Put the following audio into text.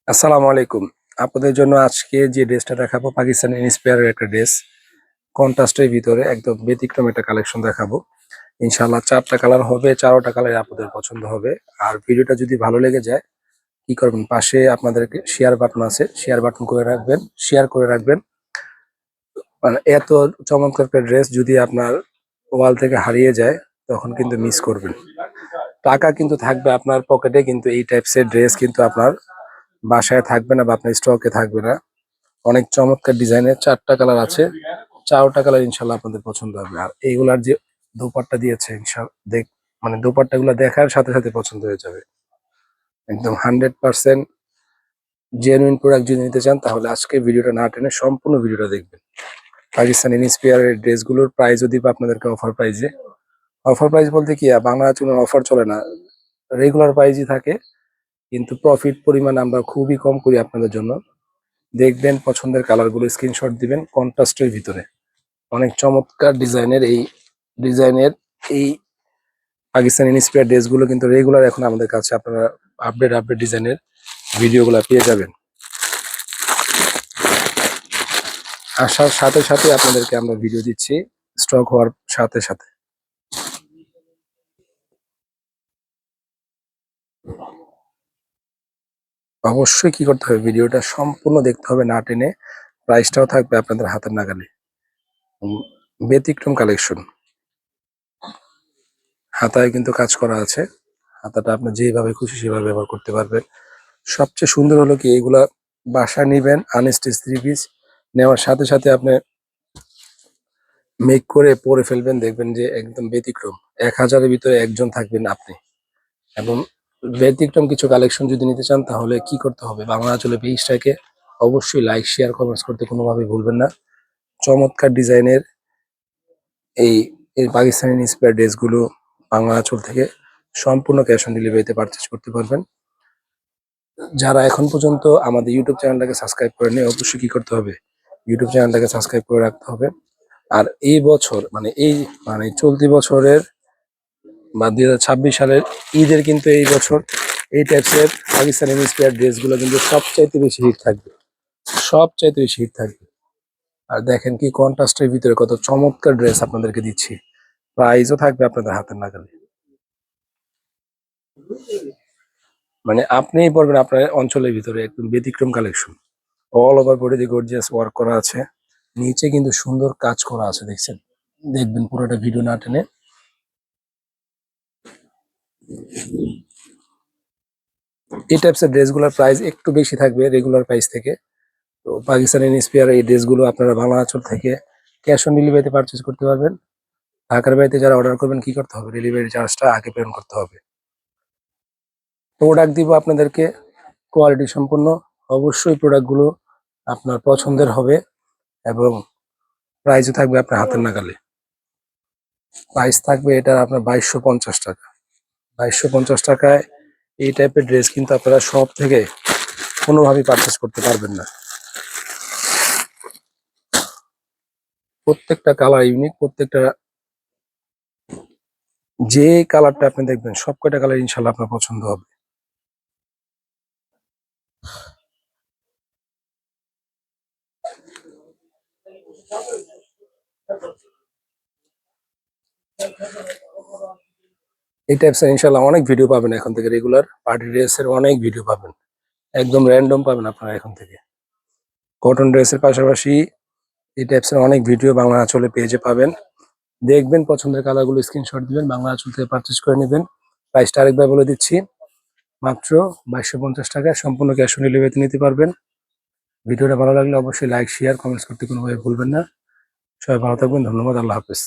আসসালামু আলাইকুম। আপনাদের জন্য আজকে যে ড্রেসটা দেখাবো পাকিস্তানি ইন্সপায়ারের একটা ড্রেস। কন্ট্রাস্টের ভিতরে একদম ব্যতিক্রম একটা কালেকশন দেখাবো। ইনশাআল্লাহ 4টা কালার হবে, 4টা কালার আপনাদের পছন্দ হবে। আর ভিডিওটা যদি ভালো লেগে যায় কি করবেন, পাশে আপনাদেরকে শেয়ার বাটন আছে, শেয়ার বাটন করে রাখবেন, শেয়ার করে রাখবেন। মানে এত চমৎকার একটা ড্রেস যদি আপনার ওয়াল থেকে হারিয়ে যায় তখন কিন্তু মিস করবেন। টাকা কিন্তু থাকবে আপনার পকেটে, কিন্তু এই টাইপসের ড্রেস কিন্তু আপনার বাসায় থাকবে না বা আপনার স্টকে থাকবে না। অনেক চমৎকার ডিজাইনের 4টা কালার আছে, 4টা কালার ইনশাল্লাহ আপনাদের পছন্দ হবে। আর এইগুলার যে দোপাট্টা দিয়েছে মানে দোপাট্টা গুলা দেখার সাথে সাথে পছন্দ হয়ে যাবে। একদম 100% জেনুইন প্রোডাক্ট যদি নিতে চান তাহলে আজকে ভিডিওটা না টেনে সম্পূর্ণ ভিডিওটা দেখবেন। পাকিস্তানি ইন্সপায়ারের ড্রেসগুলোর প্রাইসও দিব আপনাদেরকে অফার প্রাইসে। অফার প্রাইস বলতে কি, বাংলা কোনো অফার চলে না, রেগুলার প্রাইসই থাকে, কিন্তু প্রফিট পরিমাণ আমরা খুবই কম করি আপনাদের জন্য। দেখবেন পছন্দের কালারগুলো স্ক্রিনশট দিবেন কন্ট্রাস্টের ভিতরে। অনেক চমৎকার ডিজাইনের এই পাকিস্তানি ইন্সপায়ার ড্রেসগুলো কিন্তু রেগুলার এখন আমাদের কাছে আপনারা আপডেট ডিজাইনের ভিডিওগুলো পেয়ে যাবেন। আসার সাথে সাথে আপনাদেরকে আমরা ভিডিও দিচ্ছি স্টক হওয়ার সাথে সাথে। অবশ্যই কি করতে হবে, ভিডিওটা সম্পূর্ণ দেখতে হবে না টেনে। প্রাইসটাও থাকবে আপনাদের হাতের নাগালে। ব্যতিক্রম কালেকশন, হাতায় কিন্তু কাজ করা আছে। হাতাটা আপনি যেভাবে খুশি সেভাবে ব্যবহার করতে পারবেন। সবচেয়ে সুন্দর হলো কি, এগুলা বাসা নিবেন আনস্টিচ 3 পিস, নেওয়ার সাথে সাথে আপনি মেক করে পরে ফেলবেন, দেখবেন যে একদম ব্যতিক্রম। 1000-এর ভিতরে একজন থাকবেন আপনি। এবং ব্যতিক্রম কিছু কালেকশন যদি নিতে চান তাহলে কি করতে হবে, বাংলা আঁচলে পেজটাকে অবশ্যই লাইক শেয়ার কমেন্টস করতে কোনোভাবেই ভুলবেন না। চমৎকার ডিজাইনের এই এই পাকিস্তানি ইন্সপায়ার ড্রেসগুলো বাংলা আঁচল থেকে সম্পূর্ণ ক্যাশ অন ডেলিভারিতে পারচেজ করতে পারবেন। যারা এখন পর্যন্ত আমাদের ইউটিউব চ্যানেলটাকে সাবস্ক্রাইব করেনি অবশ্যই কি করতে হবে, ইউটিউব চ্যানেলটাকে সাবস্ক্রাইব করে রাখতে হবে। আর এই বছর মানে চলতি বছরের বা 2026 সালের ঈদের কিন্তু এই বছর এই টাইপসের পাকিস্তানি ইন্সপায়ার ড্রেসগুলো কিন্তু সবচাইতে বেশি হিট থাকবে, সবচাইতে বেশি হিট থাকবে। আর দেখেন কি কন্ট্রাস্টের ভিতরে কত চমৎকার ড্রেস আপনাদেরকে দিচ্ছি, প্রাইসও থাকবে আপনাদের হাতের নাগালে। মানে আপনিই পড়বেন আপনার অঞ্চলের ভিতরে একদম ব্যতিক্রম কালেকশন। অল ওভার বডিতে গর্জিয়াস ওয়ার্ক করা আছে, নিচে কিন্তু সুন্দর কাজ করা আছে, দেখছেন? দেখবেন পুরোটা ভিডিও না টেনে। এই টাইপসের ড্রেসগুলোর প্রাইস একটু বেশি থাকবে রেগুলার প্রাইস থেকে। তো পাকিস্তানি ইন্সপায়ার এই ড্রেসগুলো আপনারা বাংলা আঁচল থেকে ক্যাশ অন ডেলিভারিতে পারচেজ করতে পারবেন। ঢাকার বাড়িতে যারা অর্ডার করবেন কি করতে হবে, ডেলিভারি চার্জটা আগে পেমেন্ট করতে হবে। প্রোডাক্ট দিব আপনাদেরকে কোয়ালিটি সম্পন্ন, অবশ্যই প্রোডাক্টগুলো আপনার পছন্দের হবে এবং প্রাইসও থাকবে আপনার হাতের নাগালে। প্রাইস থাকবে এটার আপনার 2250 টাকা। 2250 টাকায় এই টাইপের ড্রেস কিন্তু আপনারা সব থেকে কোনোভাবেই পারচেস করতে পারবেন না। প্রত্যেকটা কালার ইউনিক, প্রত্যেকটা যে কালারটা আপনি দেখবেন সব কয়টা কালার ইনশাল্লাহ আপনার পছন্দ হবে। এই টাইপসের ইনশাল্লাহ অনেক ভিডিও পাবেন এখন থেকে, রেগুলার পার্টি ড্রেসের অনেক ভিডিও পাবেন, একদম র্যান্ডম পাবেন আপনারা এখন থেকে। কটন ড্রেসের পাশাপাশি এই টাইপসের অনেক ভিডিও বাংলা আঁচলে পেজে পাবেন। দেখবেন পছন্দের কালারগুলো স্ক্রিনশট দিবেন, বাংলা আঁচল থেকে পারচেজ করে নেবেন। প্রাইসটা আরেকবার বলে দিচ্ছি, মাত্র 2250 টাকা, সম্পূর্ণ ক্যাশ অন ডেলিভারিতে নিতে পারবেন। ভিডিওটা ভালো লাগলে অবশ্যই লাইক শেয়ার কমেন্টস করতে কোনোভাবে ভুলবেন না। সবাই ভালো থাকবেন, ধন্যবাদ, আল্লাহ হাফেজ।